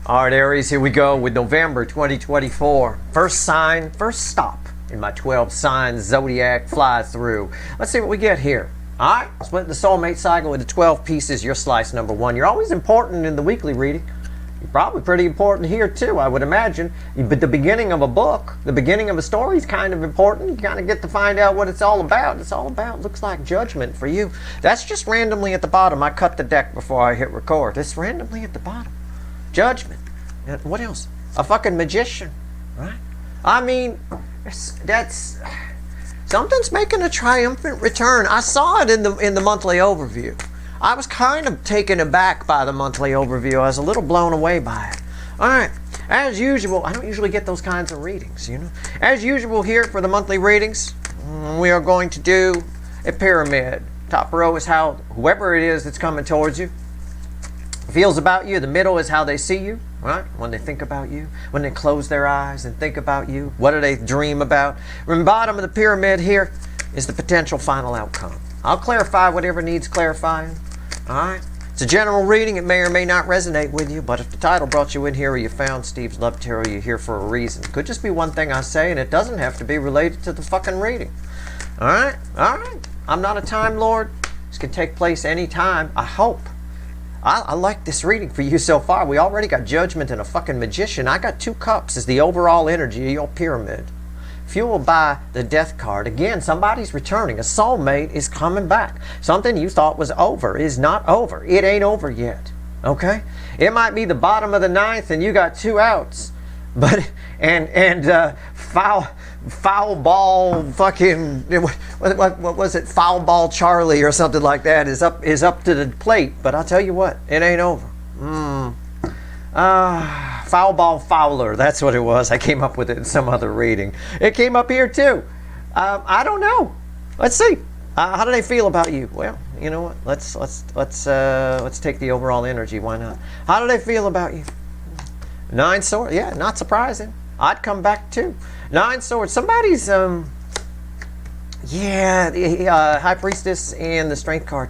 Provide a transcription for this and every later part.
All right, Aries, here we go with November 2024. First sign, first stop in my 12 signs zodiac fly through. Let's see what we get here. All right, split the soulmate cycle into 12 pieces. Your slice number 1. You're always important in the weekly reading. You're probably pretty important here too, I would imagine. But the beginning of a book, the beginning of a story is kind of important. You kind of get to find out what it's all about. It's all about, looks like, judgment for you. That's just randomly at the bottom. I cut the deck before I hit record. It's randomly at the bottom. Judgment. And what else? A fucking magician, right? I mean, that's something's making a triumphant return. I saw it in the monthly overview. I was kind of taken aback by the monthly overview. I was a little blown away by it. All right, as usual, I don't usually get those kinds of readings, you know. As usual here for the monthly readings, we are going to do a pyramid. Top row is how whoever it is that's coming towards you feels about you. The middle is how they see you, right? When they think about you, when they close their eyes and think about you, what do they dream about? From the bottom of the pyramid here is the potential final outcome. I'll clarify whatever needs clarifying, all right? It's a general reading. It may or may not resonate with you, but if the title brought you in here or you found Steve's Love Tarot, you're here for a reason. It could just be one thing I say, and it doesn't have to be related to the fucking reading. All right? All right. I'm not a Time Lord. This can take place anytime, I hope. I like this reading for you so far. We already got Judgment and a fucking Magician. I got 2 cups as the overall energy of your pyramid. Fueled by the Death card. Again, somebody's returning. A soulmate is coming back. Something you thought was over is not over. It ain't over yet. Okay? It might be the bottom of the 9th and you got 2 outs. But, foul ball fucking, what was it, foul ball Charlie or something like that is up to the plate. But I'll tell you what, it ain't over. Foul ball Fowler, that's what it was. I came up with it in some other reading. It came up here too. I don't know. Let's see. How do they feel about you? Well, you know what? Let's take the overall energy. Why not? How do they feel about you? 9 swords. Yeah, not surprising. I'd come back too. 9 swords. Somebody's the High Priestess and the Strength card.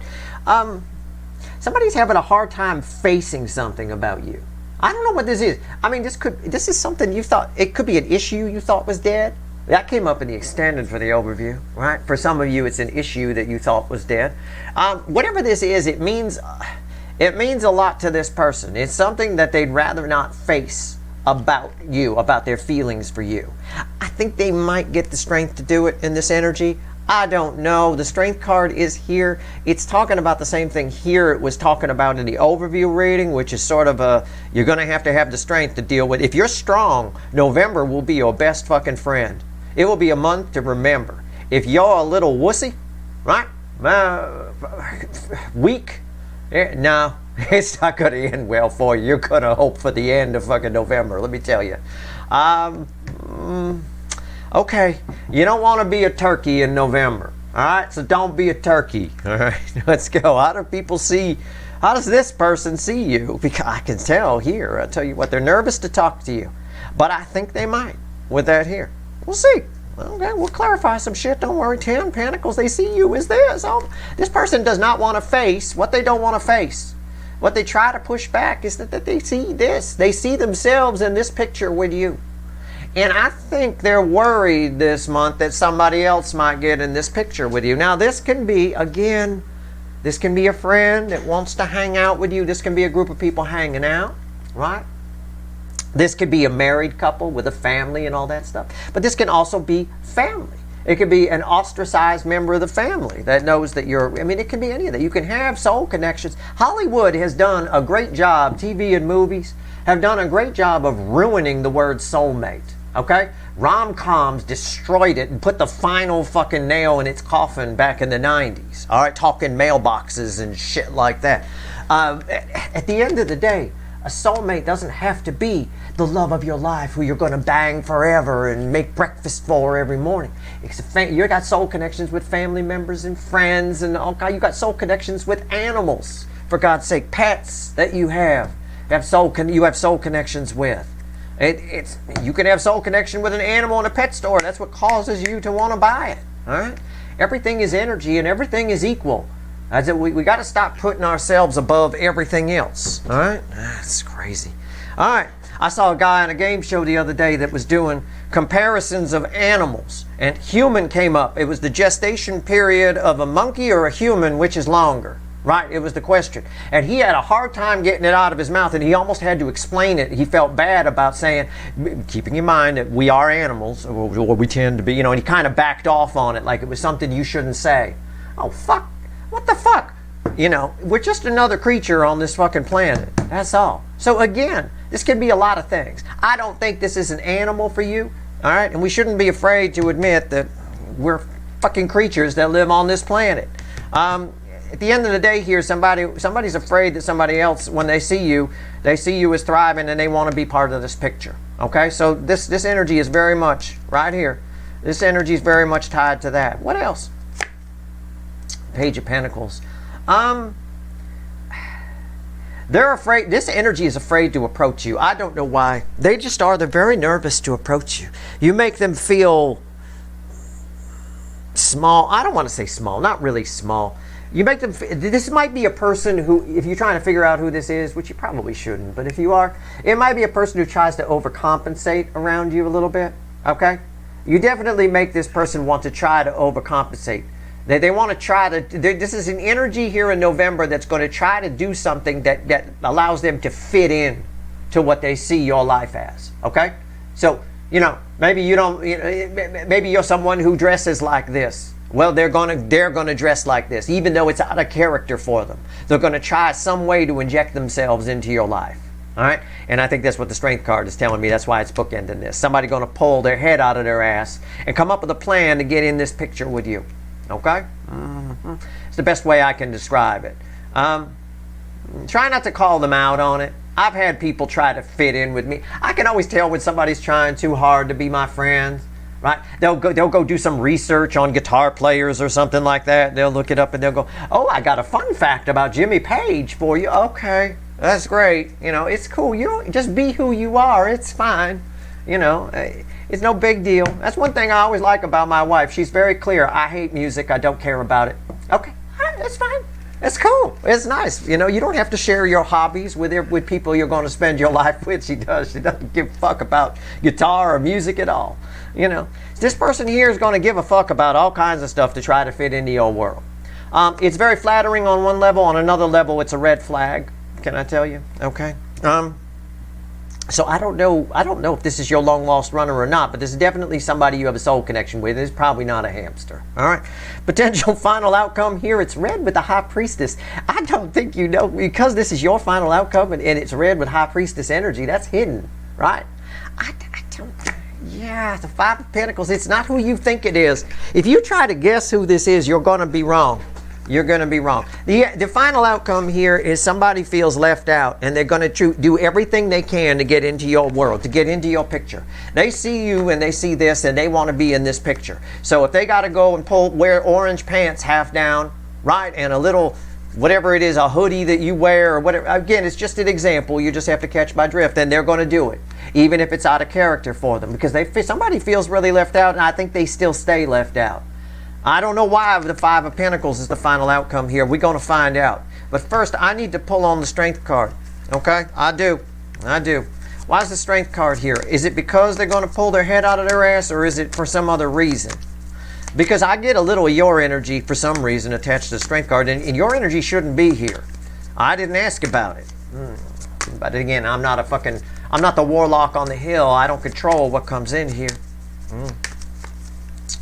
Somebody's having a hard time facing something about you. I don't know what this is. I mean, this is something you thought, it could be an issue you thought was dead. That came up in the extended for the overview, right? For some of you, it's an issue that you thought was dead. Whatever this is, it means a lot to this person. It's something that they'd rather not face about you, about their feelings for you. I think they might get the strength to do it in this energy. I don't know. The Strength card is here. It's talking about the same thing here it was talking about in the overview reading, which is sort of you're going to have the strength to deal with. If you're strong, November will be your best fucking friend. It will be a month to remember. If you're a little wussy, right? Weak, no, it's not going to end well for you. You're going to hope for the end of fucking November, let me tell you. Okay, you don't want to be a turkey in November. All right, so don't be a turkey. All right, let's go. How does this person see you? Because I can tell here, I'll tell you what, they're nervous to talk to you. But I think they might with that here. We'll see. Okay, we'll clarify some shit. Don't worry. 10 Pentacles, they see you as this. Oh, this person does not want to face what they don't want to face. What they try to push back is that they see this. They see themselves in this picture with you. And I think they're worried this month that somebody else might get in this picture with you. Now, this can be, again, this can be a friend that wants to hang out with you. This can be a group of people hanging out, right? This could be a married couple with a family and all that stuff. But this can also be family. It could be an ostracized member of the family that knows that you're, I mean, it can be any of that. You can have soul connections. Hollywood has done a great job, TV and movies have done a great job of ruining the word soulmate. Okay? Rom-coms destroyed it and put the final fucking nail in its coffin back in the 90s. All right? Talking mailboxes and shit like that. At the end of the day, a soulmate doesn't have to be the love of your life who you're going to bang forever and make breakfast for every morning. You got soul connections with family members and friends and all kinds. You got soul connections with animals, for God's sake. Pets that you have soul connections with. You can have soul connection with an animal in a pet store. That's what causes you to want to buy it. All right? Everything is energy and everything is equal. We got to stop putting ourselves above everything else. All right? That's crazy. All right. I saw a guy on a game show the other day that was doing comparisons of animals, and human came up. It was the gestation period of a monkey or a human, which is longer, right? It was the question. And he had a hard time getting it out of his mouth, and he almost had to explain it. He felt bad about saying, keeping in mind that we are animals, or we tend to be, and he kind of backed off on it like it was something you shouldn't say. Oh, fuck. What the fuck? We're just another creature on this fucking planet. That's all. So again, this could be a lot of things. I don't think this is an animal for you, all right? And we shouldn't be afraid to admit that we're fucking creatures that live on this planet. At the end of the day here, somebody's afraid that somebody else, when they see you as thriving and they want to be part of this picture, okay? So this energy is very much, right here, this energy is very much tied to that. What else? Page of Pentacles. They're afraid, this energy is afraid to approach you. I don't know why. They just are. They're very nervous to approach you. You make them feel small. I don't want to say small, not really small. You make them, this might be a person who, if you're trying to figure out who this is, which you probably shouldn't, but if you are, it might be a person who tries to overcompensate around you a little bit, okay? You definitely make this person want to try to overcompensate. They want to try to, this is an energy here in November that's going to try to do something that allows them to fit in to what they see your life as, okay? So, maybe you don't, maybe you're someone who dresses like this. Well, they're gonna dress like this, even though it's out of character for them. They're going to try some way to inject themselves into your life, all right? And I think that's what the Strength card is telling me. That's why it's bookending this. Somebody going to pull their head out of their ass and come up with a plan to get in this picture with you. Okay? Mm-hmm. It's the best way I can describe it. Try not to call them out on it. I've had people try to fit in with me. I can always tell when somebody's trying too hard to be my friend, right? They'll go do some research on guitar players or something like that. They'll look it up and they'll go, oh, I got a fun fact about Jimmy Page for you. Okay, that's great. It's cool. You don't just be who you are. It's fine. It's no big deal. That's one thing I always like about my wife. She's very clear. I hate music. I don't care about it. Okay, all right, that's fine. It's cool. It's nice. You don't have to share your hobbies with people you're going to spend your life with. She does. She doesn't give a fuck about guitar or music at all. This person here is going to give a fuck about all kinds of stuff to try to fit into your world. It's very flattering on one level. On another level, it's a red flag. Can I tell you? Okay. So I don't know if this is your long lost runner or not, but this is definitely somebody you have a soul connection with. It's probably not a hamster. All right. Potential final outcome here. It's red with the High Priestess. I don't think because this is your final outcome and it's red with High Priestess energy. That's hidden, right? I don't. Yeah, the Five of Pentacles. It's not who you think it is. If you try to guess who this is, you're going to be wrong. You're going to be wrong. The final outcome here is somebody feels left out, and they're going to do everything they can to get into your world, to get into your picture. They see you and they see this, and they want to be in this picture. So if they got to go and wear orange pants half down, right, and a little, whatever it is, a hoodie that you wear or whatever, again, it's just an example. You just have to catch my drift, and they're going to do it, even if it's out of character for them, because somebody feels really left out, and I think they still stay left out. I don't know why the Five of Pentacles is the final outcome here. We're going to find out. But first, I need to pull on the Strength card. Okay? I do. Why is the Strength card here? Is it because they're going to pull their head out of their ass, or is it for some other reason? Because I get a little of your energy for some reason attached to the Strength card, and your energy shouldn't be here. I didn't ask about it. But again, I'm not the warlock on the hill. I don't control what comes in here.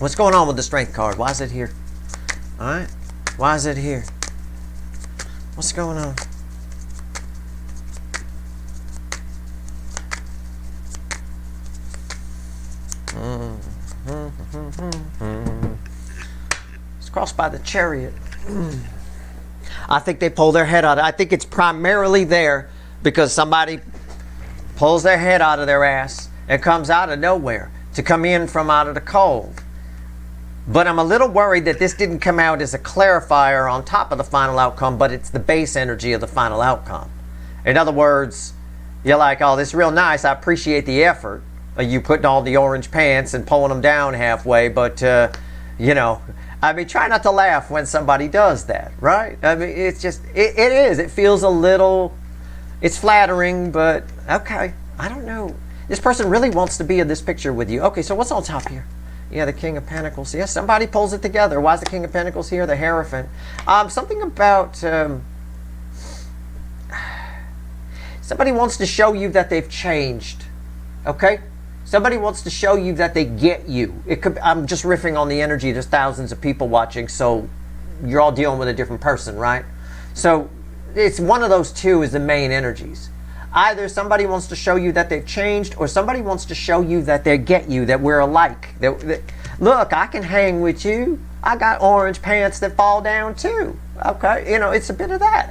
What's going on with the Strength card? Why is it here? All right. Why is it here? What's going on? It's crossed by the Chariot. I think they pull their head out. I think it's primarily there because somebody pulls their head out of their ass and comes out of nowhere to come in from out of the cold. But I'm a little worried that this didn't come out as a clarifier on top of the final outcome, but it's the base energy of the final outcome. In other words, you're like, oh, this is real nice. I appreciate the effort. You putting on the orange pants and pulling them down halfway, but, try not to laugh when somebody does that, right? It's just, it is. It feels a little, it's flattering, but Okay, I don't know. This person really wants to be in this picture with you. Okay, so what's on top here? Yeah, the King of Pentacles. Yes, somebody pulls it together. Why is the King of Pentacles here? The Hierophant. Something about... somebody wants to show you that they've changed. Okay? Somebody wants to show you that they get you. It could. I'm just riffing on the energy. There's thousands of people watching, so you're all dealing with a different person, right? So it's one of those two is the main energies. Either somebody wants to show you that they've changed, or somebody wants to show you that they get you, that we're alike. That, look, I can hang with you. I got orange pants that fall down too. Okay, you know, it's a bit of that.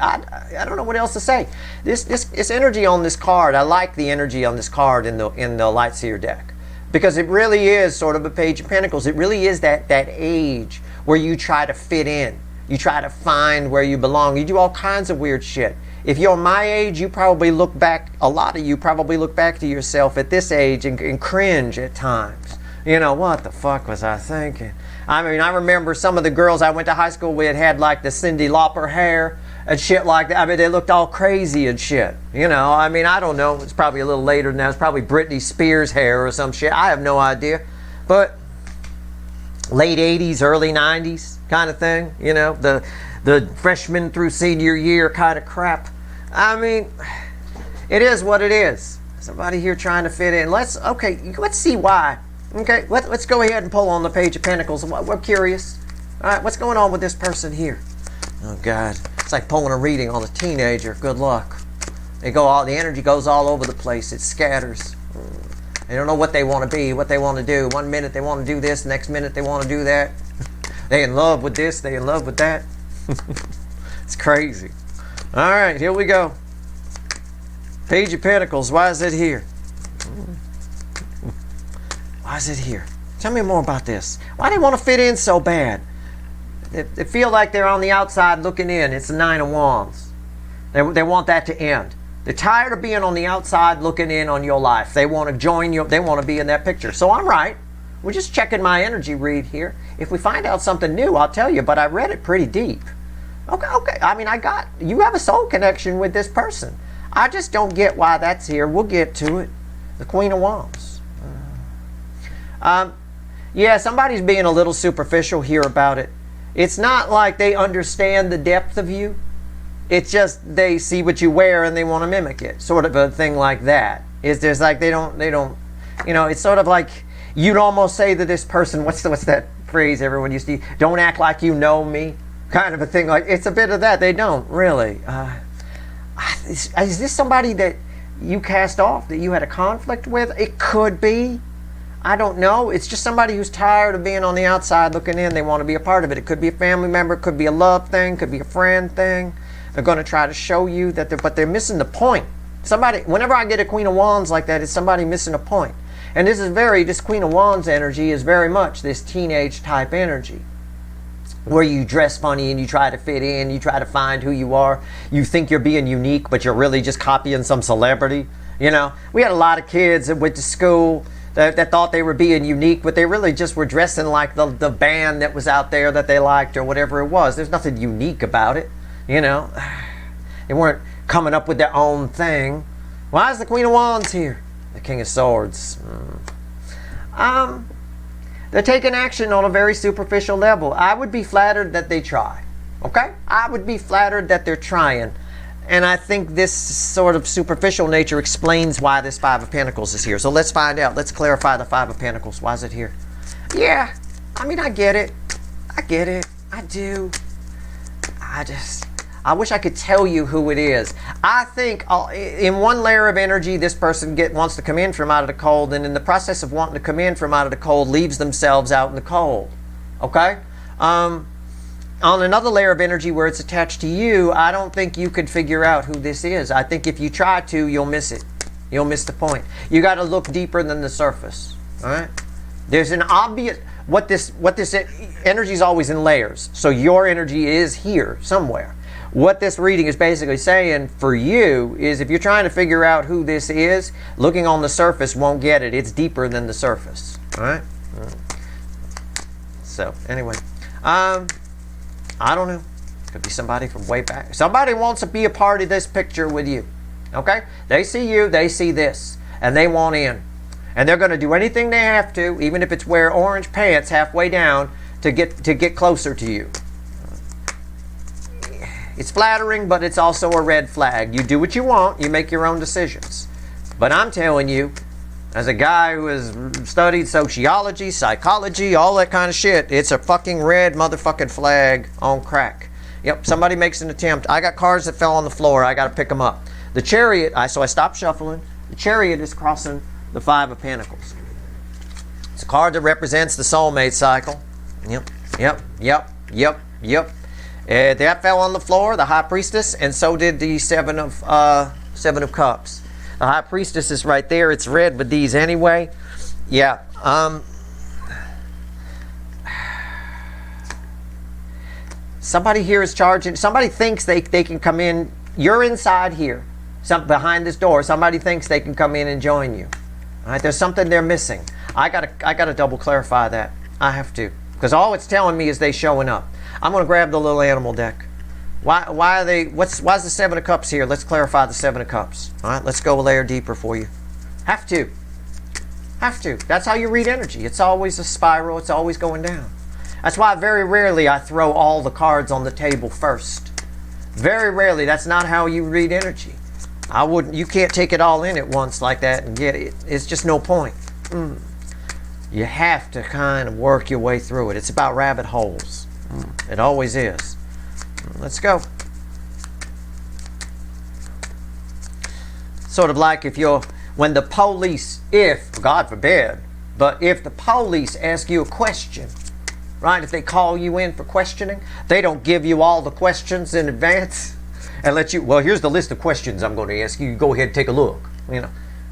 I don't know what else to say. This energy on this card, I like the energy on this card in the Light Seer deck, because it really is sort of a Page of Pentacles. It really is that age where you try to fit in. You try to find where you belong. You do all kinds of weird shit. If you're my age, you probably look back, a lot of you probably look back to yourself at this age and cringe at times. You know, what the fuck was I thinking? I mean, I remember some of the girls I went to high school with had like the Cyndi Lauper hair and shit like that. I mean, they looked all crazy and shit. You know, I mean, I don't know. It's probably a little later than that. It's probably Britney Spears hair or some shit. I have no idea. But late 80s, early 90s kind of thing. You know, the freshman through senior year kind of crap. I mean, it is what it is. Somebody here trying to fit in. Let's see why. Okay, let's go ahead and pull on the Page of Pentacles. We're curious. All right, what's going on with this person here? Oh, God. It's like pulling a reading on a teenager. Good luck. The energy goes all over the place. It scatters. They don't know what they want to be, what they want to do. One minute they want to do this, next minute they want to do that. They in love with this, they in love with that. It's crazy. All right, here we go. Page of Pentacles, why is it here? Why is it here? Tell me more about this. Why do they want to fit in so bad? They feel like they're on the outside looking in. It's the Nine of Wands. They want that to end. They're tired of being on the outside looking in on your life. They want to join you. They want to be in that picture. So I'm right. We're just checking my energy read here. If we find out something new, I'll tell you, but I read it pretty deep. Okay. I mean, you have a soul connection with this person. I just don't get why that's here. We'll get to it. The Queen of Wands. Yeah, somebody's being a little superficial here about it. It's not like they understand the depth of you. It's just they see what you wear and they want to mimic it. Sort of a thing like that. It's just like they don't, you know, it's sort of like you'd almost say to this person, what's that phrase everyone used to use? Don't act like you know me. Kind of a thing. Like, it's a bit of that. They don't, really. Is this somebody that you cast off, that you had a conflict with? It could be. I don't know. It's just somebody who's tired of being on the outside looking in. They want to be a part of it. It could be a family member. It could be a love thing. It could be a friend thing. They're going to try to show you that but they're missing the point. Whenever I get a Queen of Wands like that, it's somebody missing a point. And this Queen of Wands energy is very much this teenage type energy, where you dress funny and you try to fit in, you try to find who you are. You think you're being unique, but you're really just copying some celebrity. You know, we had a lot of kids that went to school that thought they were being unique, but they really just were dressing like the band that was out there that they liked or whatever it was. There's nothing unique about it, you know. They weren't coming up with their own thing. Why is the Queen of Wands here? The King of Swords. They're taking action on a very superficial level. I would be flattered that they try. Okay? I would be flattered that they're trying. And I think this sort of superficial nature explains why this Five of Pentacles is here. So let's find out. Let's clarify the Five of Pentacles. Why is it here? Yeah. I mean, I get it. I get it. I do. I wish I could tell you who it is. I think in one layer of energy, this person wants to come in from out of the cold, and in the process of wanting to come in from out of the cold, leaves themselves out in the cold. Okay? On another layer of energy where it's attached to you, I don't think you could figure out who this is. I think if you try to, you'll miss it. You'll miss the point. You got to look deeper than the surface. All right? There's an obvious... What this energy is always in layers. So your energy is here somewhere. What this reading is basically saying for you is, if you're trying to figure out who this is, looking on the surface won't get it. It's deeper than the surface. All right? So, anyway. I don't know. Could be somebody from way back. Somebody wants to be a part of this picture with you. Okay? They see you, they see this, and they want in. And they're going to do anything they have to, even if it's wear orange pants halfway down, to get closer to you. It's flattering, but it's also a red flag. You do what you want, you make your own decisions. But I'm telling you, as a guy who has studied sociology, psychology, all that kind of shit, it's a fucking red motherfucking flag on crack. Yep, somebody makes an attempt. I got cards that fell on the floor. I got to pick them up. The Chariot, so I stopped shuffling. The Chariot is crossing the Five of Pentacles. It's a card that represents the soulmate cycle. Yep. That fell on the floor, the High Priestess, and so did the Seven of Cups. The High Priestess is right there. It's red with these anyway. Yeah. Somebody here is charging. Somebody thinks they can come in. You're inside here, behind this door. Somebody thinks they can come in and join you. All right. There's something they're missing. I gotta double clarify that. I have to, because all it's telling me is they showing up. I'm gonna grab the little animal deck. Why are they? Why's the Seven of Cups here? Let's clarify the Seven of Cups. All right, let's go a layer deeper for you. Have to. That's how you read energy. It's always a spiral. It's always going down. That's why very rarely I throw all the cards on the table first. Very rarely. That's not how you read energy. I wouldn't. You can't take it all in at once like that and get it. It's just no point. You have to kind of work your way through it. It's about rabbit holes. It always is. Let's go. Sort of like when the police, God forbid, but if the police ask you a question, right? If they call you in for questioning, they don't give you all the questions in advance and let you, well, here's the list of questions I'm going to ask you. Go ahead and take a look.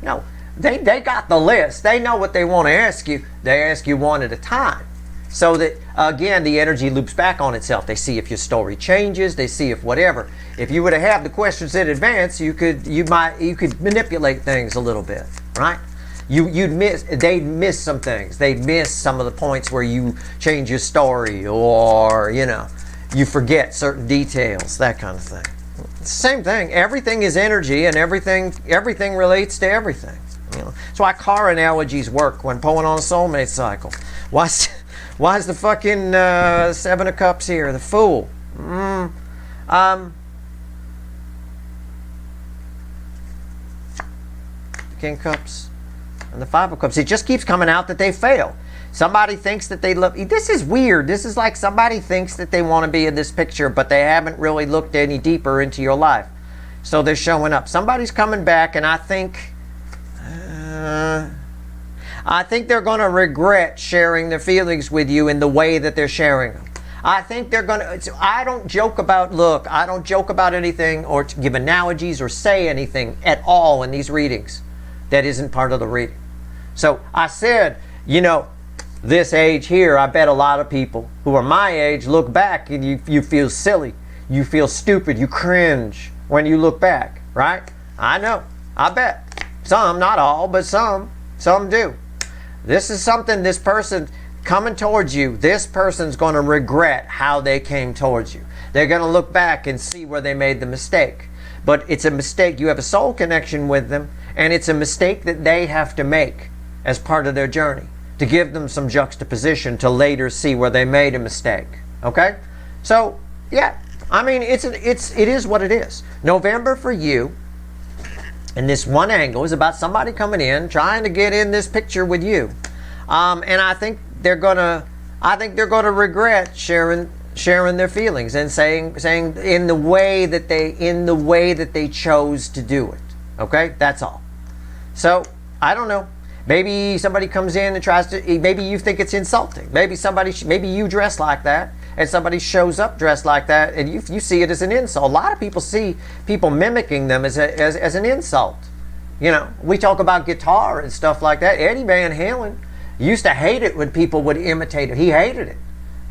No, they got the list. They know what they want to ask you. They ask you one at a time. So that, again, the energy loops back on itself. They see if your story changes. They see if whatever. If you were to have the questions in advance, you could manipulate things a little bit, right? They'd miss some things. They'd miss some of the points where you change your story, or you forget certain details, that kind of thing. It's the same thing. Everything is energy, and everything relates to everything. That's why car analogies work when pulling on a soulmate cycle. Why is the fucking Seven of Cups here? The Fool. King of Cups and the Five of Cups. It just keeps coming out that they fail. Somebody thinks that they love. This is weird. This is like somebody thinks that they want to be in this picture, but they haven't really looked any deeper into your life. So they're showing up. Somebody's coming back, and I think they're going to regret sharing their feelings with you in the way that they're sharing them. I think they're going to... I don't joke about anything or to give analogies or say anything at all in these readings that isn't part of the reading. So I said, this age here, I bet a lot of people who are my age look back and you feel silly. You feel stupid. You cringe when you look back, right? I know. I bet. Some, not all, but some do. This is something, this person coming towards you, this person's going to regret how they came towards you. They're going to look back and see where they made the mistake. But it's a mistake. You have a soul connection with them, and it's a mistake that they have to make as part of their journey to give them some juxtaposition to later see where they made a mistake. Okay? So, yeah. I mean, it is what it is. November for you, and this one angle is about somebody coming in, trying to get in this picture with you, and I think they're gonna regret sharing their feelings and saying in the way that they chose to do it. Okay, that's all. So I don't know. Maybe somebody comes in and tries to. Maybe you think it's insulting. Maybe you dress like that, and somebody shows up dressed like that, and you see it as an insult. A lot of people see people mimicking them as an insult. We talk about guitar and stuff like that. Eddie Van Halen used to hate it when people would imitate it. He hated it.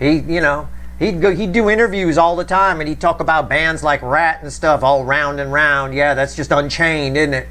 He'd do interviews all the time, and he'd talk about bands like Rat and stuff, all round and round. Yeah, that's just Unchained, isn't it?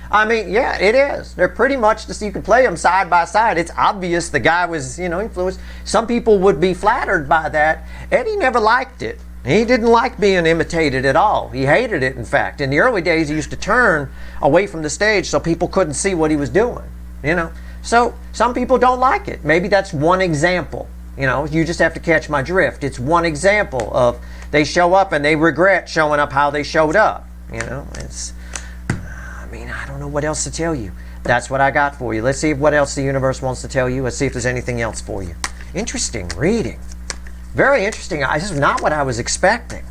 I mean, yeah, it is. They're pretty much just, you can play them side by side. It's obvious the guy was, influenced. Some people would be flattered by that. Eddie never liked it. He didn't like being imitated at all. He hated it, in fact. In the early days, he used to turn away from the stage so people couldn't see what he was doing, you know. So some people don't like it. Maybe that's one example. You know, you just have to catch my drift. It's one example of they show up and they regret showing up how they showed up. You know, I mean, I don't know what else to tell you. That's what I got for you. Let's see what else the universe wants to tell you. Let's see if there's anything else for you. Interesting reading. Very interesting. This is not what I was expecting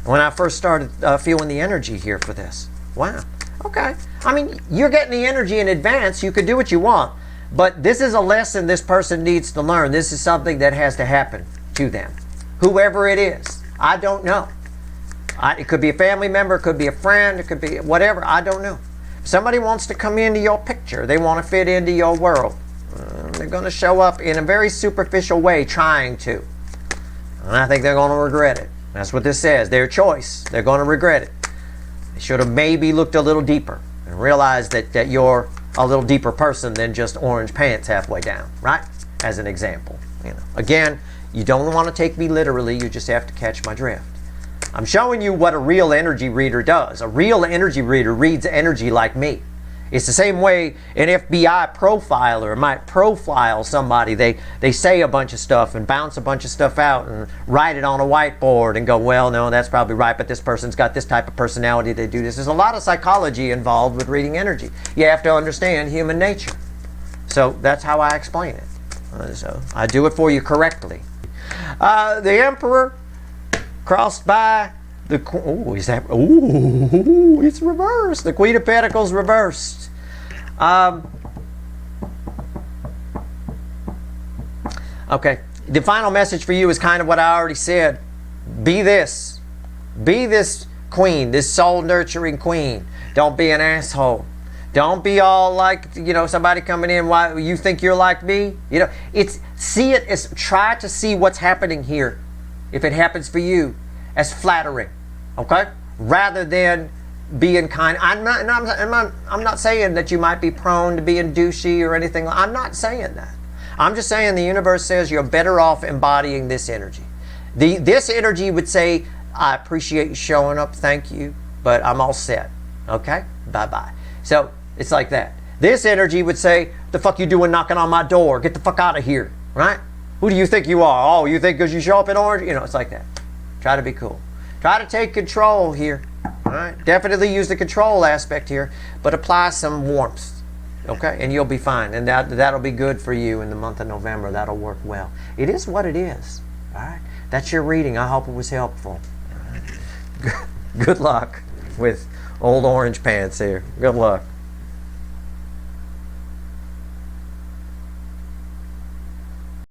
when I first started feeling the energy here for this. Wow. Okay. I mean, you're getting the energy in advance. You can do what you want. But this is a lesson this person needs to learn. This is something that has to happen to them. Whoever it is. I don't know. It could be a family member. It could be a friend. It could be whatever. I don't know. Somebody wants to come into your picture. They want to fit into your world. They're going to show up in a very superficial way trying to. And I think they're going to regret it. That's what this says. Their choice. They're going to regret it. They should have maybe looked a little deeper and realized that you're a little deeper person than just orange pants halfway down, right? As an example. You know. Again, you don't want to take me literally. You just have to catch my drift. I'm showing you what a real energy reader does. A real energy reader reads energy like me. It's the same way an FBI profiler might profile somebody. They say a bunch of stuff and bounce a bunch of stuff out and write it on a whiteboard and go, well, no, that's probably right, but this person's got this type of personality. They do this. There's a lot of psychology involved with reading energy. You have to understand human nature. So that's how I explain it. So I do it for you correctly. The Emperor crossed by the it's reversed. The Queen of Pentacles reversed. Okay. The final message for you is kind of what I already said. Be this. Be this queen, this soul nurturing queen. Don't be an asshole. Don't be all like, you know, somebody coming in, why you think you're like me? You know, try to see what's happening here, if it happens for you, as flattering. Okay? Rather than being kind. I'm not saying that you might be prone to being douchey or anything. I'm not saying that. I'm just saying the universe says you're better off embodying this energy. This energy would say, I appreciate you showing up, thank you, but I'm all set. Okay? Bye-bye. So it's like that. This energy would say, the fuck you doing knocking on my door? Get the fuck out of here. Right? Who do you think you are? Oh, you think because you show up in orange? You know, it's like that. Try to be cool. Try to take control here. All right? Definitely use the control aspect here, but apply some warmth. Okay? And you'll be fine. And that'll be good for you in the month of November. That'll work well. It is what it is. All right? That's your reading. I hope it was helpful. All right? Good luck with old orange pants here. Good luck.